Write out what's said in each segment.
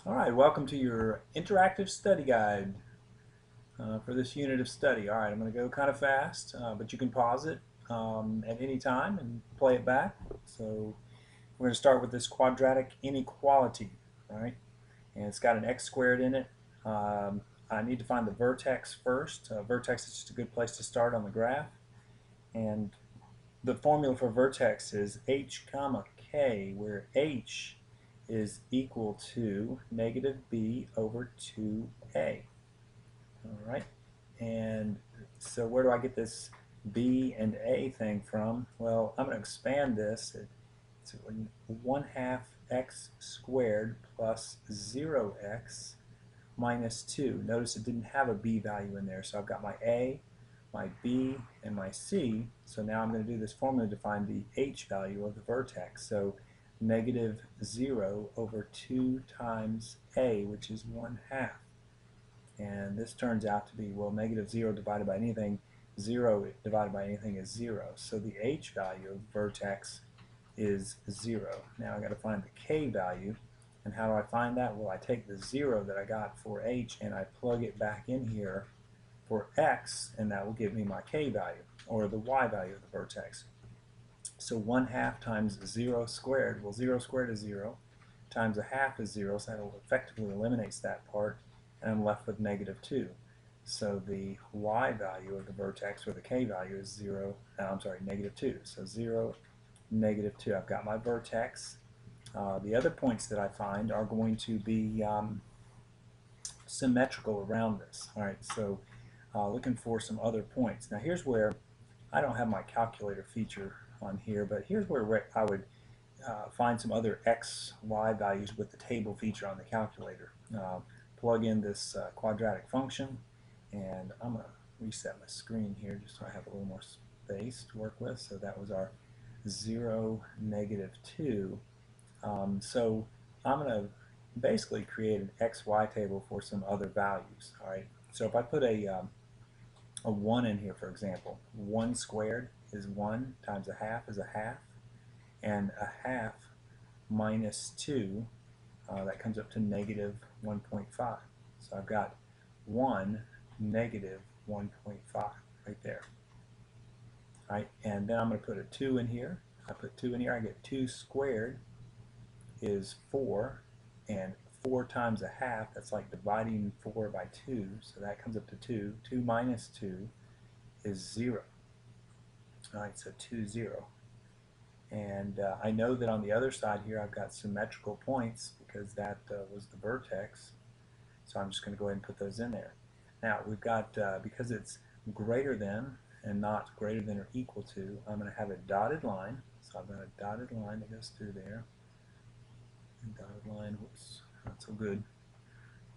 Alright, welcome to your interactive study guide for this unit of study. Alright, I'm going to go kind of fast, but you can pause it at any time and play it back. So we're going to start with this quadratic inequality, right? And it's got an x squared in it. I need to find the vertex first. Vertex is just a good place to start on the graph. And the formula for vertex is h comma k, where h is equal to negative b over 2a. All right, and so where do I get this b and a thing from? Well, I'm going to expand this. It's 1/2 x squared plus 0x minus 2. Notice it didn't have a b value in there, so I've got my a, my b, and my c. So now I'm going to do this formula to find the h value of the vertex. So negative 0 over 2 times a, which is 1/2. And this turns out to be, well, negative 0 divided by anything, 0 divided by anything is 0. So the h value of the vertex is 0. Now I've got to find the k value. And how do I find that? Well, I take the 0 that I got for h and I plug it back in here for x, and that will give me my k value, or the y value of the vertex. So 1/2 times 0 squared, well, 0 squared is 0, times 1/2 is 0, so that effectively eliminates that part, and I'm left with negative 2. So the y value of the vertex, or the k value, is 0, I'm sorry, negative 2. So 0, negative 2. I've got my vertex. The other points that I find are going to be symmetrical around this. All right, so looking for some other points. Now here's where I don't have my calculator feature on here, but here's where I would find some other x, y values with the table feature on the calculator. Plug in this quadratic function, and I'm going to reset my screen here just so I have a little more space to work with. So that was our 0, negative 2. So I'm going to basically create an xy table for some other values. All right. So if I put a 1 in here, for example, 1 squared is 1 times 1/2 is 1/2, and 1/2 minus 2, that comes up to negative 1.5. So I've got 1 negative 1.5 right there. All right, and then I'm going to put a 2 in here. I put 2 in here, I get 2 squared is 4, and 4 times 1/2, that's like dividing 4 by 2, so that comes up to 2. 2 minus 2 is 0. Alright, so 2, 0. And I know that on the other side here I've got symmetrical points because that was the vertex, so I'm just going to go ahead and put those in there. Now we've got, because it's greater than and not greater than or equal to, I'm going to have a dotted line, so I've got a dotted line that goes through there. Dotted line, whoops, not so good.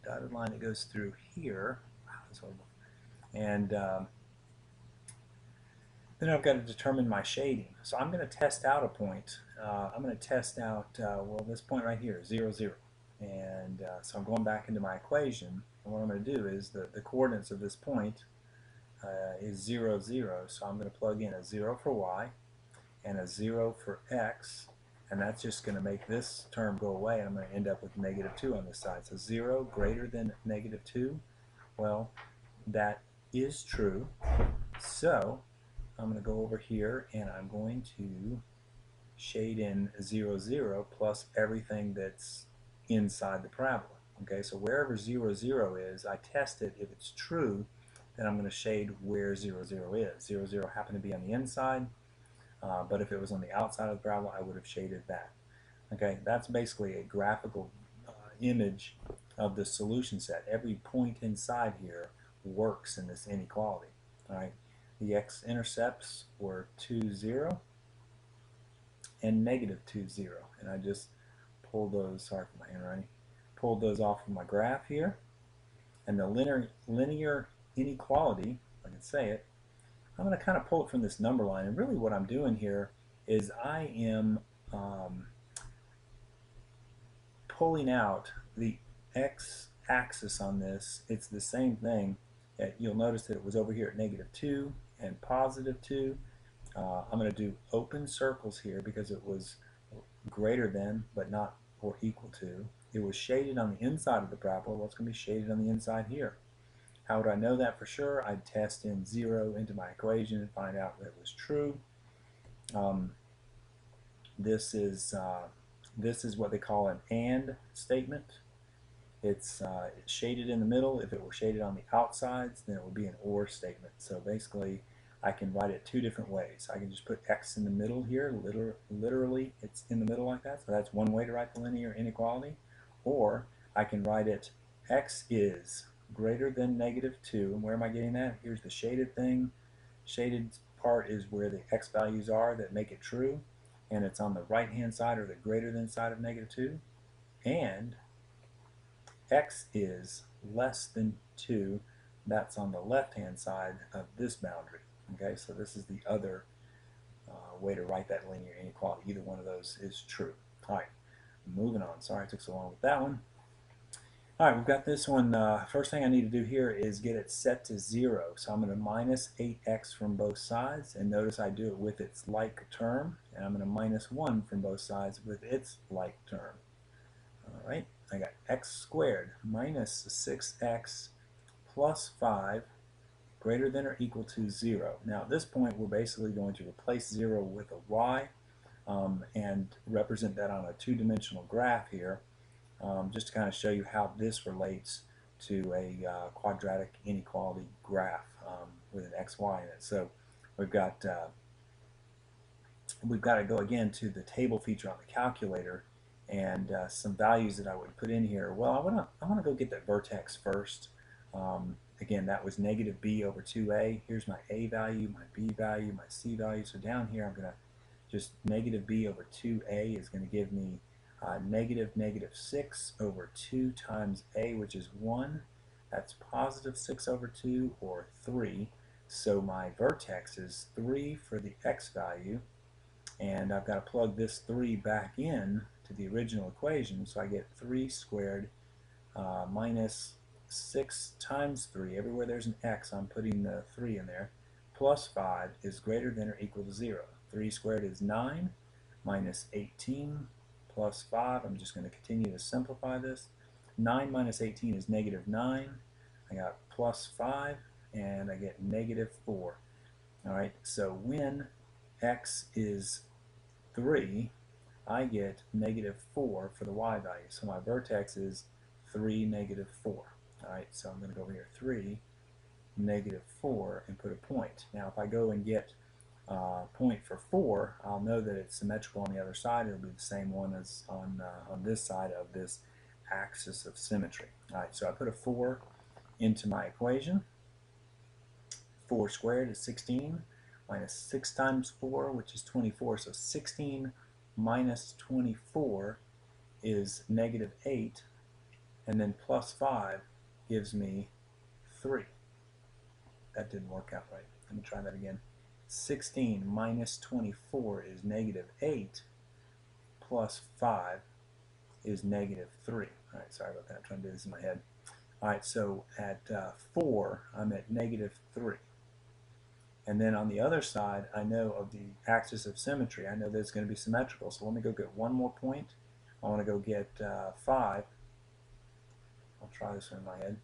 Dotted line that goes through here. Wow, that's horrible. And then I've got to determine my shading. So I'm going to test out a point. I'm going to test out, well, this point right here, 0, 0. And so I'm going back into my equation. And what I'm going to do is the coordinates of this point is 0, 0. So I'm going to plug in a 0 for y and a 0 for x. And that's just going to make this term go away, and I'm going to end up with negative 2 on this side. So 0 greater than negative 2, well, that is true. So I'm going to go over here, and I'm going to shade in 0, 0 plus everything that's inside the parabola. Okay, so wherever 0, 0 is, I test it. If it's true, then I'm going to shade where 0, 0 is. 0, 0 happened to be on the inside. But if it was on the outside of the parabola, I would have shaded that. Okay, that's basically a graphical image of the solution set. Every point inside here works in this inequality. All right, the x-intercepts were 2, 0 and negative 2, 0. And I just pulled those, sorry for my handwriting, pulled those off of my graph here. And the linear inequality, if I can say it, I'm going to kind of pull it from this number line, and really what I'm doing here is I am pulling out the x-axis on this. It's the same thing. You'll notice that it was over here at negative 2 and positive 2. I'm going to do open circles here because it was greater than but not or equal to. It was shaded on the inside of the parabola. Well, it's going to be shaded on the inside here. How would I know that for sure? I'd test in 0 into my equation and find out that it was true. Um, this is what they call an AND statement. It's shaded in the middle. If it were shaded on the outsides, then it would be an OR statement. So basically, I can write it two different ways. I can just put X in the middle here. Literally, it's in the middle like that. So that's one way to write the linear inequality. Or I can write it X is greater than -2. And where am I getting that? Here's the shaded thing. Shaded part is where the X values are that make it true. And it's on the right-hand side or the greater than side of -2. And X is less than 2. That's on the left-hand side of this boundary. Okay, so this is the other way to write that linear inequality. Either one of those is true. All right, moving on. Sorry it took so long with that one. All right, we've got this one. First thing I need to do here is get it set to 0. So I'm going to minus 8x from both sides. And notice I do it with its like term. And I'm going to minus 1 from both sides with its like term. All right, I got x squared minus 6x plus 5 greater than or equal to 0. Now at this point we're basically going to replace 0 with a y and represent that on a two-dimensional graph here just to kind of show you how this relates to a quadratic inequality graph with an xy in it. So we've got to go again to the table feature on the calculator and some values that I would put in here. Well, I want to go get that vertex first. Again, that was negative b over 2a. Here's my a value, my b value, my c value. So down here I'm going to just negative b over 2a is going to give me negative 6 over 2 times a, which is 1. That's positive 6 over 2, or 3. So my vertex is 3 for the x value. And I've got to plug this 3 back in to the original equation, so I get 3 squared minus 6 times 3. Everywhere there's an x, I'm putting the 3 in there. Plus 5 is greater than or equal to 0. 3 squared is 9 minus 18 plus 5. I'm just going to continue to simplify this. 9 minus 18 is negative 9. I got plus 5, and I get negative 4. All right, so when x is 3, I get negative 4 for the y value. So my vertex is 3, negative 4. All right, so I'm going to go over here, 3, negative 4, and put a point. Now, if I go and get a point for 4, I'll know that it's symmetrical on the other side. It'll be the same one as on this side of this axis of symmetry. All right, so I put a 4 into my equation. 4 squared is 16. Minus 6 times 4, which is 24. So 16 minus 24 is negative 8. And then plus 5 gives me 3. That didn't work out right. Let me try that again. 16 minus 24 is negative 8. Plus 5 is negative 3. All right, sorry about that. I'm trying to do this in my head. All right, so at 4, I'm at negative 3. And then on the other side, I know of the axis of symmetry, I know that it's going to be symmetrical. So let me go get one more point. I want to go get 5. I'll try this one in my head.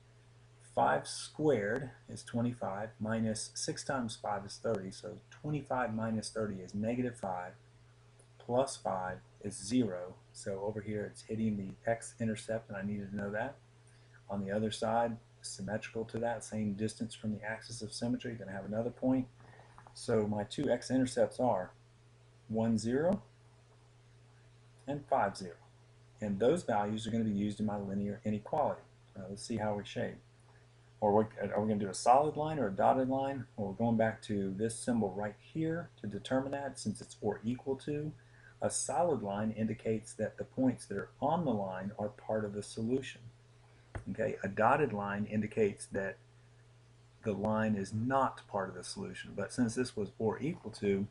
5 squared is 25, minus 6 times 5 is 30. So 25 minus 30 is negative 5, plus 5 is 0. So over here it's hitting the x-intercept, and I needed to know that. On the other side, symmetrical to that, same distance from the axis of symmetry, you're going to have another point. So my two x-intercepts are 1, 0 and 5, 0. And those values are going to be used in my linear inequality. Let's see how we shade. Or are we going to do a solid line or a dotted line? Well, we're going back to this symbol right here to determine that, since it's or equal to. A solid line indicates that the points that are on the line are part of the solution. Okay, a dotted line indicates that the line is not part of the solution. But since this was or equal to,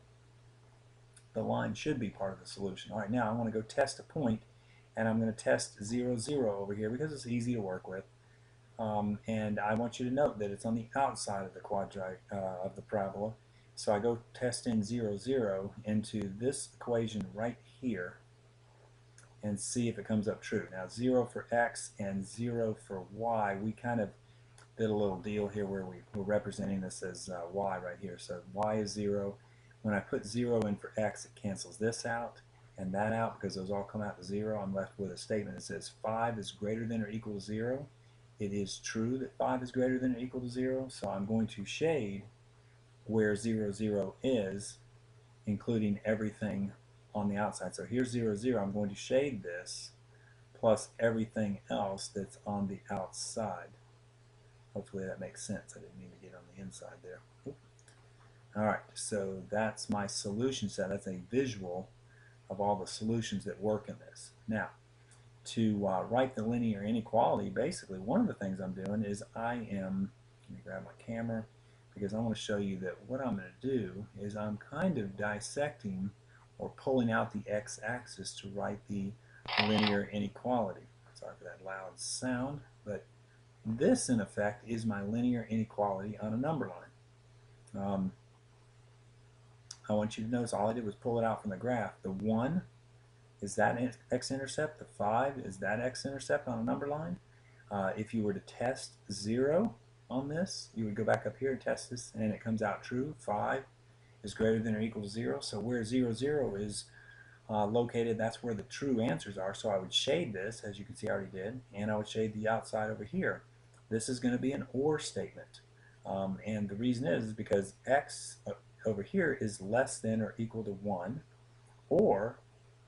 the line should be part of the solution. All right, now I want to go test a point, and I'm going to test 0, 0 over here because it's easy to work with. And I want you to note that it's on the outside of the quadrant of the parabola. So I go test in 0, 0 into this equation right here, and see if it comes up true. Now 0 for x and 0 for y, we kind of did a little deal here where we're representing this as y right here. So y is 0. When I put 0 in for x, it cancels this out and that out because those all come out to 0. I'm left with a statement that says 5 is greater than or equal to 0. It is true that 5 is greater than or equal to 0, so I'm going to shade where 0, 0 is, including everything on the outside. So here's 0, 0. I'm going to shade this plus everything else that's on the outside. Hopefully that makes sense. I didn't mean to get on the inside there. Oop. All right, so that's my solution set. That's a visual of all the solutions that work in this. Now, to write the linear inequality, basically one of the things I'm doing is let me grab my camera, because I want to show you that what I'm going to do is I'm kind of dissecting or pulling out the x-axis to write the linear inequality. Sorry for that loud sound, but this in effect is my linear inequality on a number line. I want you to notice all I did was pull it out from the graph. The 1 is that x-intercept, the 5 is that x-intercept on a number line. If you were to test 0 on this, you would go back up here and test this, and it comes out true. 5 is greater than or equal to 0. So where 0, 0 is located, that's where the true answers are. So I would shade this, as you can see I already did, and I would shade the outside over here. This is going to be an OR statement. And the reason is because x over here is less than or equal to 1, or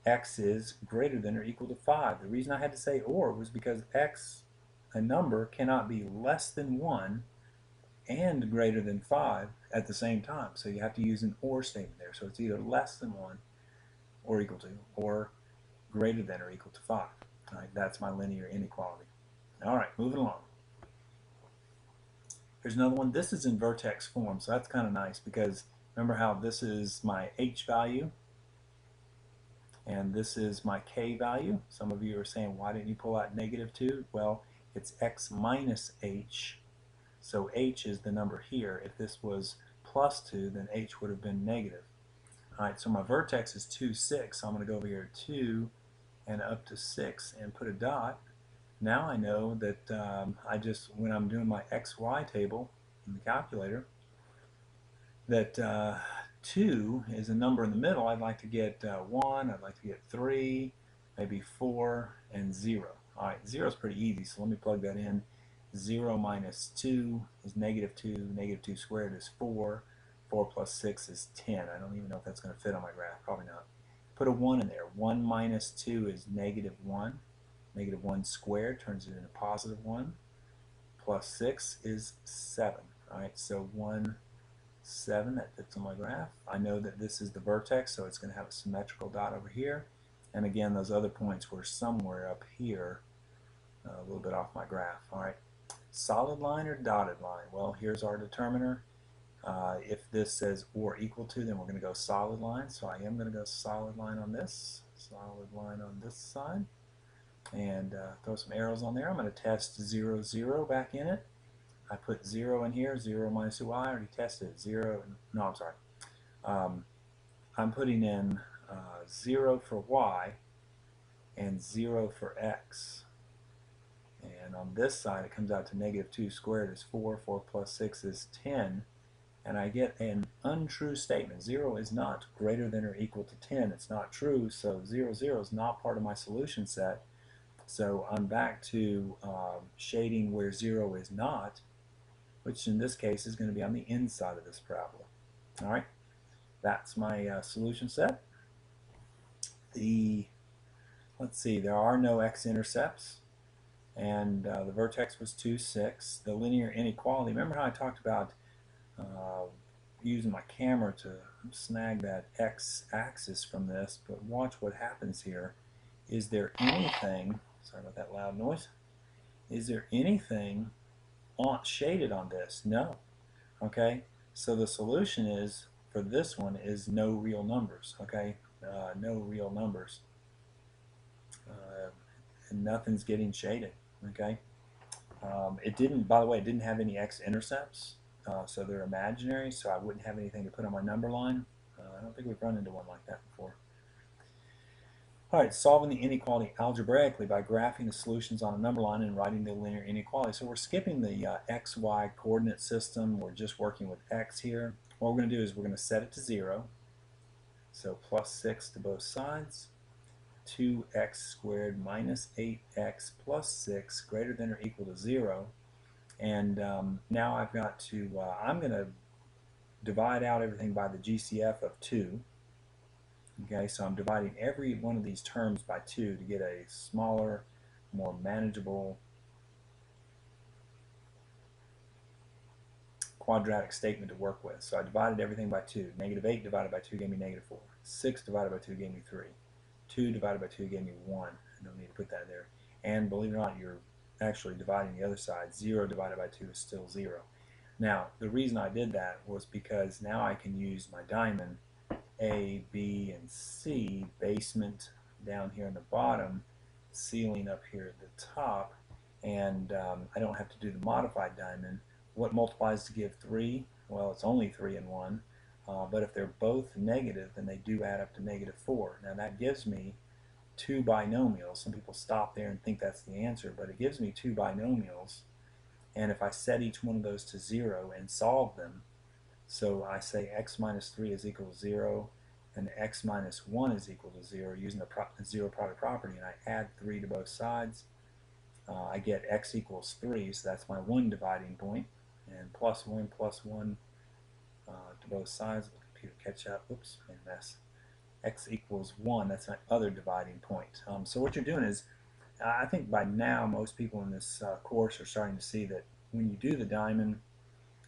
x is greater than or equal to 5. The reason I had to say or was because x, a number, cannot be less than 1 and greater than 5 at the same time. So you have to use an or statement there. So it's either less than 1 or equal to, or greater than or equal to 5. All right, that's my linear inequality. All right, moving along. Here's another one. This is in vertex form, so that's kind of nice because remember how this is my h value and this is my k value. Some of you are saying, why didn't you pull out -2? Well, it's x minus h, so h is the number here. If this was +2, then h would have been negative. All right, so my vertex is 2, 6. So I'm going to go over here 2 and up to 6 and put a dot. Now I know that when I'm doing my XY table in the calculator, that 2 is a number in the middle. I'd like to get 1, I'd like to get 3, maybe 4, and 0. All right, 0 is pretty easy, so let me plug that in. 0 minus 2 is -2. -2 squared is 4. 4 plus 6 is 10. I don't even know if that's going to fit on my graph. Probably not. Put a 1 in there. 1 minus 2 is -1. -1 squared turns it into +1. Plus 6 is 7. All right, so 1, 7, that fits on my graph. I know that this is the vertex, so it's going to have a symmetrical dot over here. And again, those other points were somewhere up here, a little bit off my graph. All right, solid line or dotted line? Well, here's our determiner. If this says or equal to, then we're going to go solid line. So I am going to go solid line on this, solid line on this side. And throw some arrows on there. I'm going to test 0, 0 back in it. I put 0 in here, 0 minus 2y, I already tested 0, no, I'm sorry. I'm putting in 0 for y and 0 for x. And on this side it comes out to -2 squared is 4, 4 plus 6 is 10. And I get an untrue statement. 0 is not greater than or equal to 10. It's not true, so 0, 0 is not part of my solution set. So I'm back to shading where 0 is not, which in this case is going to be on the inside of this parabola. All right, that's my solution set. Let's see, there are no x-intercepts, and the vertex was 2, 6. The linear inequality, remember how I talked about using my camera to snag that x-axis from this, but watch what happens here. Is there anything, sorry about that loud noise, is there anything shaded on this? No. Okay, so the solution is, for this one, is no real numbers. Okay, no real numbers. And nothing's getting shaded. Okay, it didn't, by the way, it didn't have any x-intercepts, so they're imaginary, so I wouldn't have anything to put on my number line. I don't think we've run into one like that before. All right, solving the inequality algebraically by graphing the solutions on a number line and writing the linear inequality. So we're skipping the x, y coordinate system. We're just working with x here. What we're going to do is we're going to set it to 0. So plus 6 to both sides. 2x squared minus 8x plus 6 greater than or equal to 0. And now I've got to, I'm going to divide out everything by the GCF of 2. Okay, so I'm dividing every one of these terms by 2 to get a smaller, more manageable quadratic statement to work with. So I divided everything by 2. Negative 8 divided by 2 gave me negative 4. 6 divided by 2 gave me 3. 2 divided by 2 gave me 1. I don't need to put that there. And believe it or not, you're actually dividing the other side. 0 divided by 2 is still 0. Now, the reason I did that was because now I can use my diamond A, B, and C, basement down here in the bottom, ceiling up here at the top, and I don't have to do the modified diamond. What multiplies to give 3? Well, it's only 3 and 1, but if they're both negative, then they do add up to negative 4. Now that gives me two binomials. Some people stop there and think that's the answer, but it gives me two binomials, and if I set each one of those to 0 and solve them, so I say x minus 3 is equal to 0 and x minus 1 is equal to 0 using the zero product property, and I add 3 to both sides. I get x equals 3, so that's my one dividing point, and plus 1 to both sides. Let the computer catch up. Oops, made a mess. X equals 1, that's my other dividing point. So what you're doing is, I think by now most people in this course are starting to see that when you do the diamond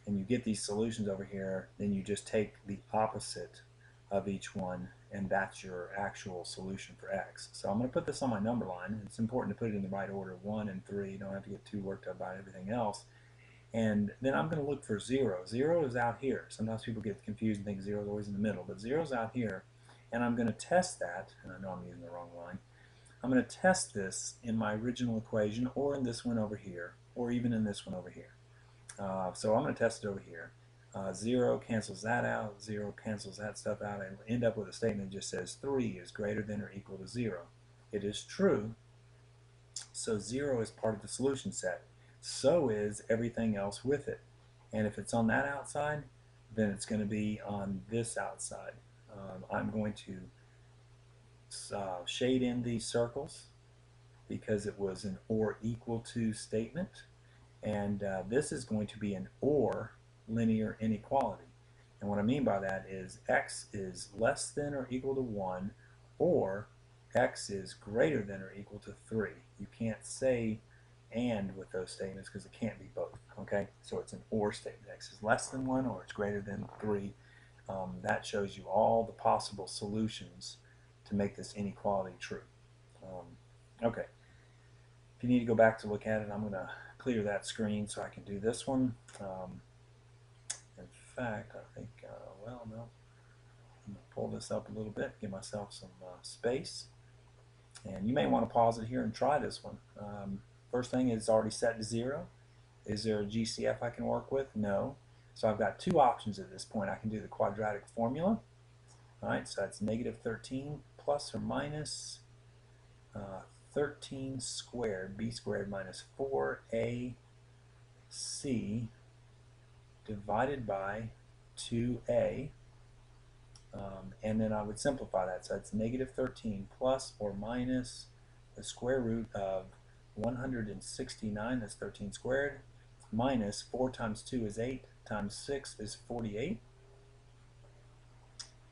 and you get these solutions over here, then you just take the opposite of each one, and that's your actual solution for x. So I'm going to put this on my number line. It's important to put it in the right order, 1 and 3. You don't have to get too worked up about everything else. And then I'm going to look for 0. 0 is out here. Sometimes people get confused and think 0 is always in the middle, but 0 is out here. And I'm going to test that, and I know I'm using the wrong line. I'm going to test this in my original equation, or in this one over here, or even in this one over here. So I'm going to test it over here. 0 cancels that out, 0 cancels that stuff out, and end up with a statement that just says 3 is greater than or equal to 0. It is true, so 0 is part of the solution set. So is everything else with it. And if it's on that outside, then it's going to be on this outside. I'm going to shade in these circles because it was an or equal to statement, and this is going to be an or linear inequality. And what I mean by that is x is less than or equal to 1, or x is greater than or equal to 3. You can't say and with those statements because it can't be both. Okay, so it's an or statement. X is less than 1 or it's greater than 3. That shows you all the possible solutions to make this inequality true. Okay, if you need to go back to look at it, I'm going to clear that screen so I can do this one. In fact, I think, well, no, I'm going to pull this up a little bit, give myself some space. And you may want to pause it here and try this one. First thing is already set to 0. Is there a GCF I can work with? No. So I've got two options at this point. I can do the quadratic formula. All right, so that's negative 13 plus or minus 13 squared, b squared minus 4ac divided by 2a. And then I would simplify that. So it's negative 13 plus or minus the square root of 169, that's 13 squared, minus 4 times 2 is 8, times 6 is 48,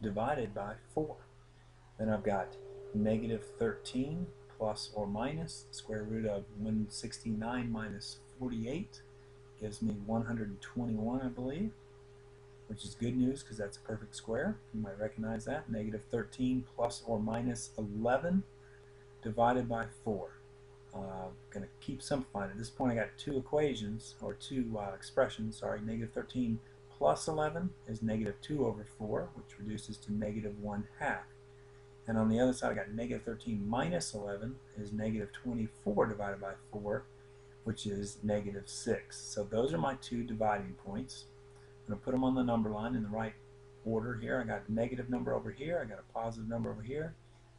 divided by 4. Then I've got negative 13 plus or minus the square root of 169 minus 48 gives me 121, I believe, which is good news because that's a perfect square. You might recognize that. Negative 13 plus or minus 11 divided by 4. I'm going to keep simplifying. At this point I got two equations, or two expressions, sorry. Negative 13 plus 11 is negative 2 over 4, which reduces to negative 1/2. And on the other side I got negative 13 minus 11 is negative 24 divided by 4, which is negative 6. So those are my two dividing points. I'm going to put them on the number line in the right order here. I got a negative number over here, I got a positive number over here.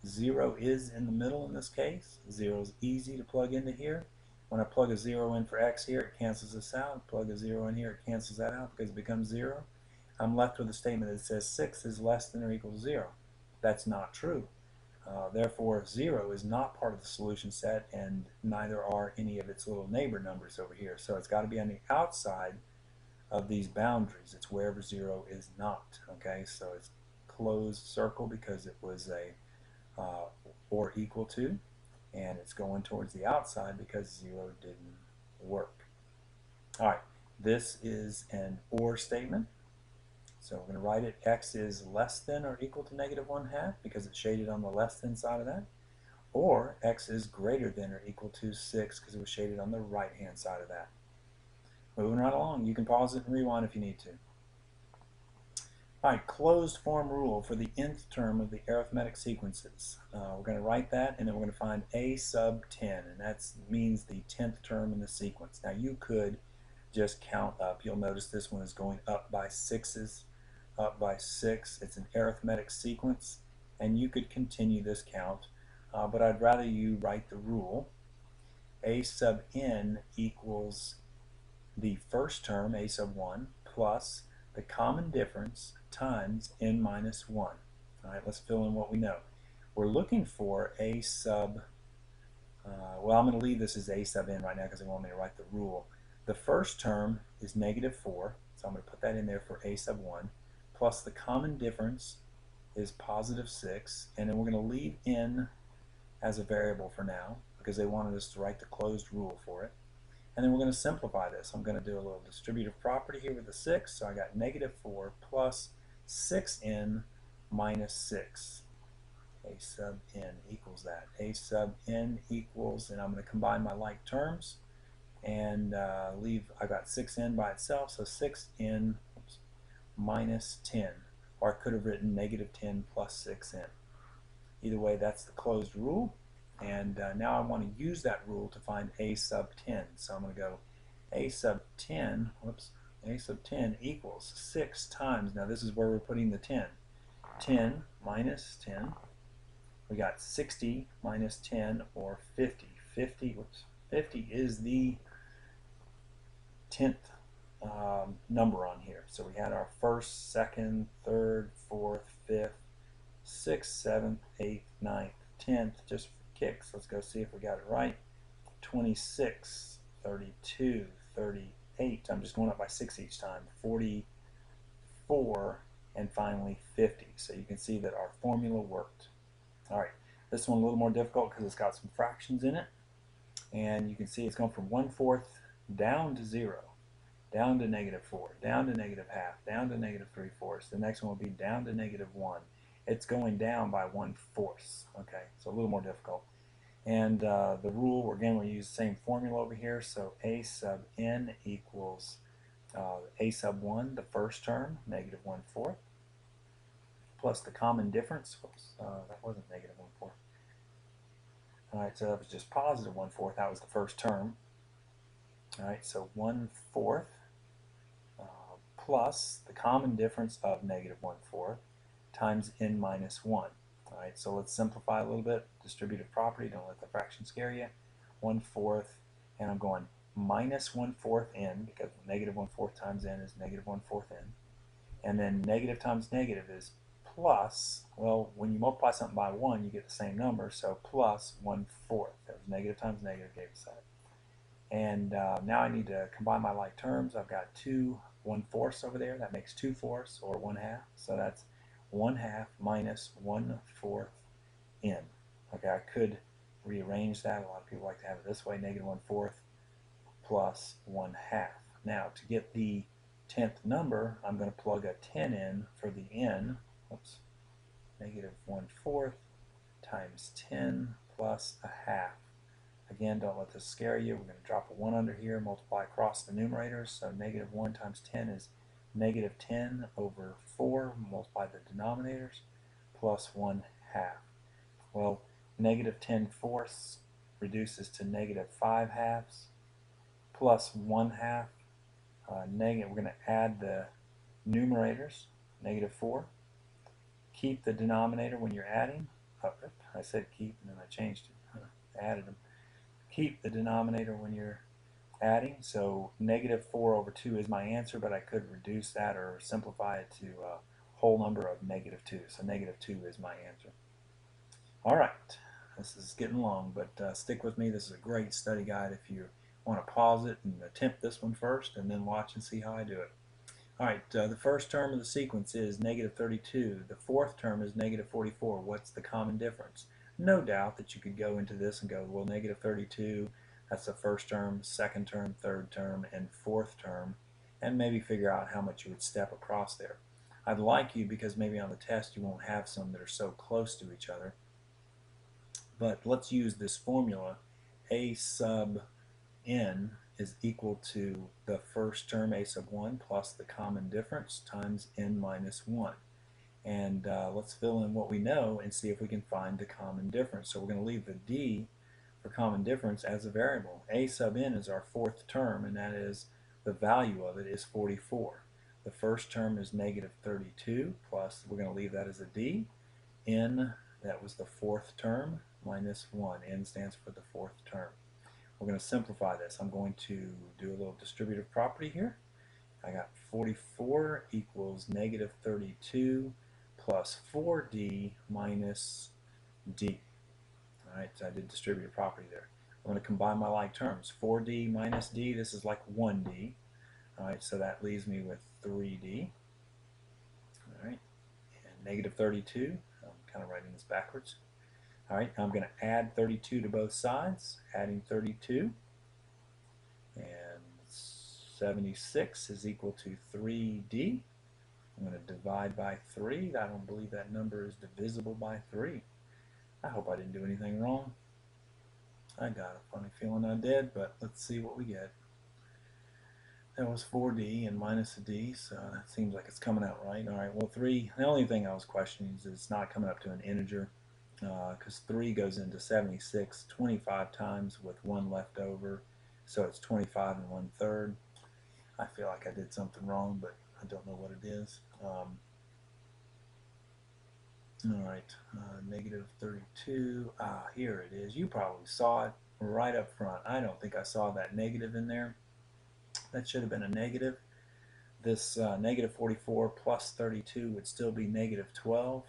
0 is in the middle in this case. 0 is easy to plug into here. When I plug a 0 in for x here, it cancels this out. Plug a 0 in here, it cancels that out because it becomes 0. I'm left with a statement that says 6 is less than or equal to 0. That's not true. Therefore, 0 is not part of the solution set, and neither are any of its little neighbor numbers over here. So it's got to be on the outside of these boundaries. It's wherever 0 is not. Okay, so it's closed circle because it was a or equal to, and it's going towards the outside because 0 didn't work. All right, this is an or statement. So we're going to write it, x is less than or equal to negative 1/2 because it's shaded on the less than side of that, or x is greater than or equal to 6 because it was shaded on the right hand side of that. Moving right along, you can pause it and rewind if you need to. All right, closed form rule for the nth term of the arithmetic sequences. We're going to write that, and then we're going to find a sub 10, and that means the 10th term in the sequence. Now you could just count up. You'll notice this one is going up by 6s, up by 6. It's an arithmetic sequence, and you could continue this count, but I'd rather you write the rule. A sub n equals the first term, a sub 1, plus the common difference times n minus 1. All right, let's fill in what we know. We're looking for a sub, well, I'm going to leave this as a sub n right now because they want me to write the rule. The first term is negative 4, so I'm going to put that in there for a sub 1, plus the common difference is positive 6, and then we're going to leave n as a variable for now because they wanted us to write the closed rule for it. And then we're going to simplify this. I'm going to do a little distributive property here with the 6. So I got negative 4 plus 6n minus 6. A sub n equals that. A sub n equals, and I'm going to combine my like terms and leave, I got 6n by itself, so 6n minus 10. Or I could have written negative 10 plus 6n. Either way, that's the closed rule. And now I want to use that rule to find a sub 10. So I'm going to go a sub 10, a sub 10 equals 6 times, now this is where we're putting the 10. 10 minus 10, we got 60 minus 10, or 50. 50 is the 10th number on here. So we had our first, second, third, fourth, fifth, 6th, 7th, 8th, 9th, 10th, just kicks. Let's go see if we got it right. 26, 32, 38. I'm just going up by 6 each time. 44, and finally 50. So you can see that our formula worked. All right, this one a little more difficult because it's got some fractions in it. And you can see it's going from 1/4 down to 0, down to negative 4, down to negative half, down to negative 3/4. The next one will be down to negative 1. It's going down by 1/4. Okay, so a little more difficult. And the rule, again, we use the same formula over here. So a sub n equals a sub 1, the first term, negative 1/4, plus the common difference. Whoops, that wasn't negative 1/4. All right, so that was just positive 1/4. That was the first term. All right, so 1/4 plus the common difference of negative 1/4 times n minus 1. All right, so let's simplify a little bit. Distributive property, don't let the fraction scare you. 1/4, and I'm going minus 1/4 n, because negative 1/4 times n is negative 1/4 n. And then negative times negative is plus, well, when you multiply something by 1, you get the same number, so plus 1/4. That was negative times negative gave us that. And now I need to combine my like terms. I've got 2 1/4 over there. That makes 2/4, or 1/2. So that's 1/2 minus 1/4 n. Okay, I could rearrange that. A lot of people like to have it this way, negative 1/4 plus 1/2. Now, to get the 10th number, I'm going to plug a 10 in for the n. Oops. Negative 1/4 times 10 plus a half. Again, don't let this scare you. We're going to drop a 1 under here, multiply across the numerators. So negative 1 times 10 is negative 10 over 4, multiply the denominators, plus 1/2. Well, negative 10/4 reduces to negative 5/2, plus 1/2. We're going to add the numerators, negative 4. Keep the denominator when you're adding, I said keep and then I changed it. Added them. Keep the denominator when you're adding. So negative 4 over 2 is my answer, but I could reduce that or simplify it to a whole number of negative 2. So negative 2 is my answer. All right, this is getting long, but stick with me. This is a great study guide if you want to pause it and attempt this one first and then watch and see how I do it. All right, the first term of the sequence is negative 32. The fourth term is negative 44. What's the common difference? No doubt that you could go into this and go, well, negative 32, that's the first term, second term, third term, and fourth term, and maybe figure out how much you would step across there. I'd like you, because maybe on the test you won't have some that are so close to each other, but let's use this formula. A sub n is equal to the first term a sub 1 plus the common difference times n minus 1. And let's fill in what we know and see if we can find the common difference. So we're going to leave the d for common difference as a variable. A sub n is our fourth term, and that is the value of it is 44. The first term is negative 32 plus, we're going to leave that as a d. N, that was the fourth term, minus 1. N stands for the fourth term. We're going to simplify this. I'm going to do a little distributive property here. I got 44 equals negative 32 plus 4d minus d. All right, so I did distributive property there. I'm going to combine my like terms. 4d minus d, this is like 1d. All right, so that leaves me with 3d. All right, and negative 32, I'm kind of writing this backwards. All right, I'm going to add 32 to both sides, adding 32, and 76 is equal to 3d. I'm going to divide by 3. I don't believe that number is divisible by 3. I hope I didn't do anything wrong. I got a funny feeling I did, but let's see what we get. That was 4d and minus a d, so that seems like it's coming out right. All right, well, 3, the only thing I was questioning is it's not coming up to an integer, because 3 goes into 76 25 times with 1 left over, so it's 25 and 1/3. I feel like I did something wrong, but I don't know what it is. All right, negative 32. Here it is. You probably saw it right up front. I don't think I saw that negative in there. That should have been a negative. This negative 44 plus 32 would still be negative 12.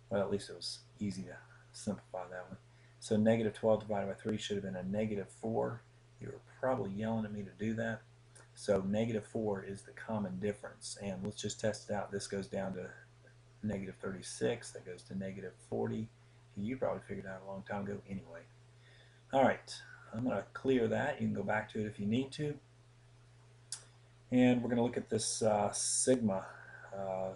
Well, at least it was easy to simplify that one. So negative 12 divided by 3 should have been a negative 4. You were probably yelling at me to do that. So negative 4 is the common difference. And let's just test it out. This goes down to negative 36. That goes to negative 40. You probably figured out a long time ago anyway. All right, I'm going to clear that. You can go back to it if you need to. And we're going to look at this sigma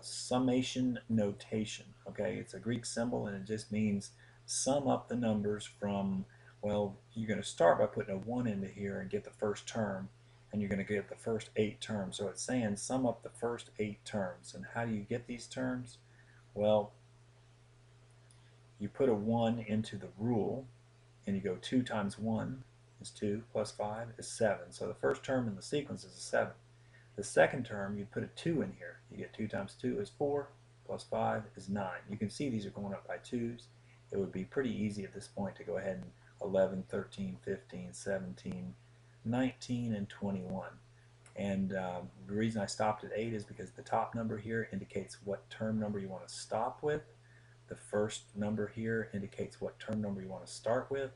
summation notation. Okay, it's a Greek symbol and it just means sum up the numbers from, well, you're going to start by putting a 1 into here and get the first term, and you're going to get the first 8 terms. So it's saying sum up the first 8 terms. And how do you get these terms? Well, you put a 1 into the rule and you go 2 times 1 is 2 plus 5 is 7. So the first term in the sequence is a 7. The second term, you put a 2 in here. You get 2 times 2 is 4, plus 5 is 9. You can see these are going up by 2's. It would be pretty easy at this point to go ahead and 11, 13, 15, 17, 19, and 21. And the reason I stopped at 8 is because the top number here indicates what term number you want to stop with. The first number here indicates what term number you want to start with.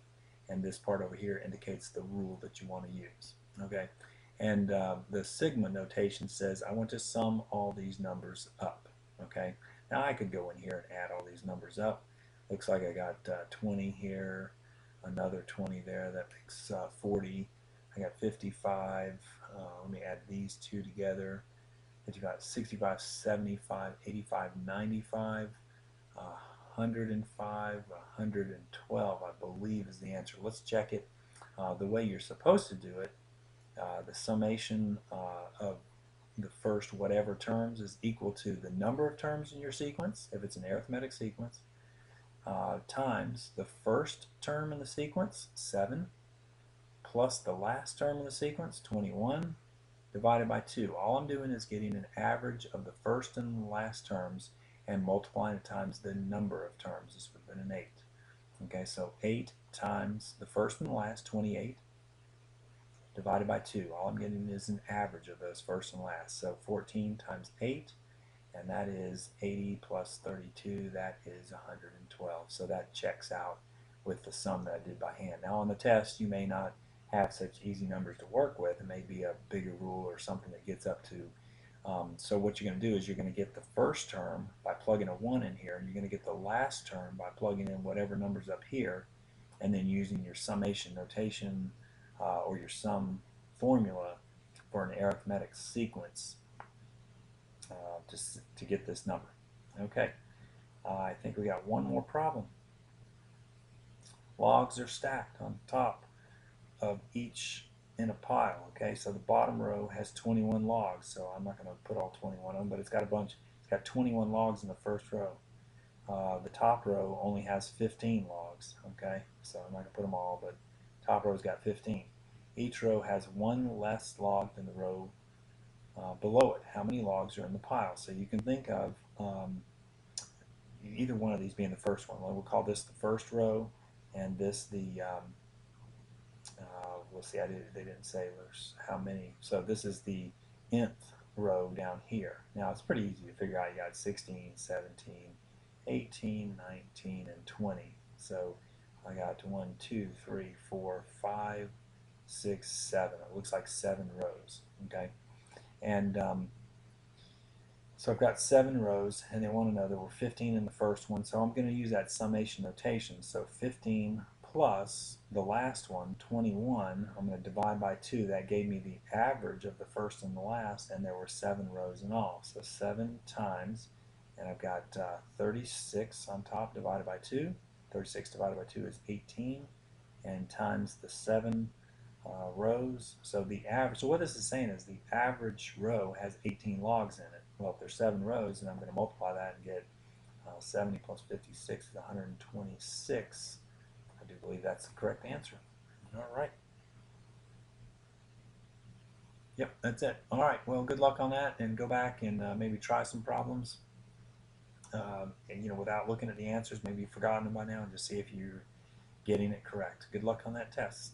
And this part over here indicates the rule that you want to use. Okay. And the sigma notation says I want to sum all these numbers up. Okay, now I could go in here and add all these numbers up. Looks like I got 20 here, another 20 there. That makes 40. I got 55. Let me add these two together. 55, 65, 75, 85, 95, 105, 112, I believe is the answer. Let's check it. The way you're supposed to do it, the summation of the first whatever terms is equal to the number of terms in your sequence, if it's an arithmetic sequence, times the first term in the sequence, 7, plus the last term in the sequence, 21, divided by 2. All I'm doing is getting an average of the first and last terms, and multiplying it times the number of terms. This would have been an 8. Okay, so 8 times the first and the last, 28, divided by 2. All I'm getting is an average of those first and last. So 14 times 8, and that is 80 plus 32, that is 112. So that checks out with the sum that I did by hand. Now on the test, you may not have such easy numbers to work with. It may be a bigger rule or something that gets up to. So what you're going to do is you're going to get the first term by plugging a 1 in here, and you're going to get the last term by plugging in whatever number's up here, and then using your summation notation or your sum formula for an arithmetic sequence to get this number. Okay, I think we got one more problem. Logs are stacked on top of each in a pile. Okay, so the bottom row has 21 logs, so I'm not going to put all 21 on, but it's got a bunch. It's got 21 logs in the first row. The top row only has 15 logs. Okay, so I'm not going to put them all, but top row's got 15. Each row has one less log than the row below it. How many logs are in the pile? So you can think of either one of these being the first one. We'll call this the first row, and this the we'll see. They didn't say there's how many. So this is the nth row down here. Now it's pretty easy to figure out. You got 16, 17, 18, 19, and 20. So I got 1, 2, 3, 4, 5, 6, 7. It looks like 7 rows. Okay, and so I've got 7 rows, and they want to know there were 15 in the first one, so I'm going to use that summation notation. So 15 plus the last one, 21, I'm going to divide by 2. That gave me the average of the first and the last, and there were 7 rows in all. So 7 times, and I've got 36 on top divided by 2. 36 divided by 2 is 18, and times the 7 rows. So the average. So what this is saying is the average row has 18 logs in it. Well, if there's 7 rows, then I'm going to multiply that and get 70 plus 56 is 126. I do believe that's the correct answer. All right. Yep, that's it. All right. Well, good luck on that, and go back and maybe try some problems. And without looking at the answers, maybe you've forgotten them by now, and just see if you're getting it correct. Good luck on that test.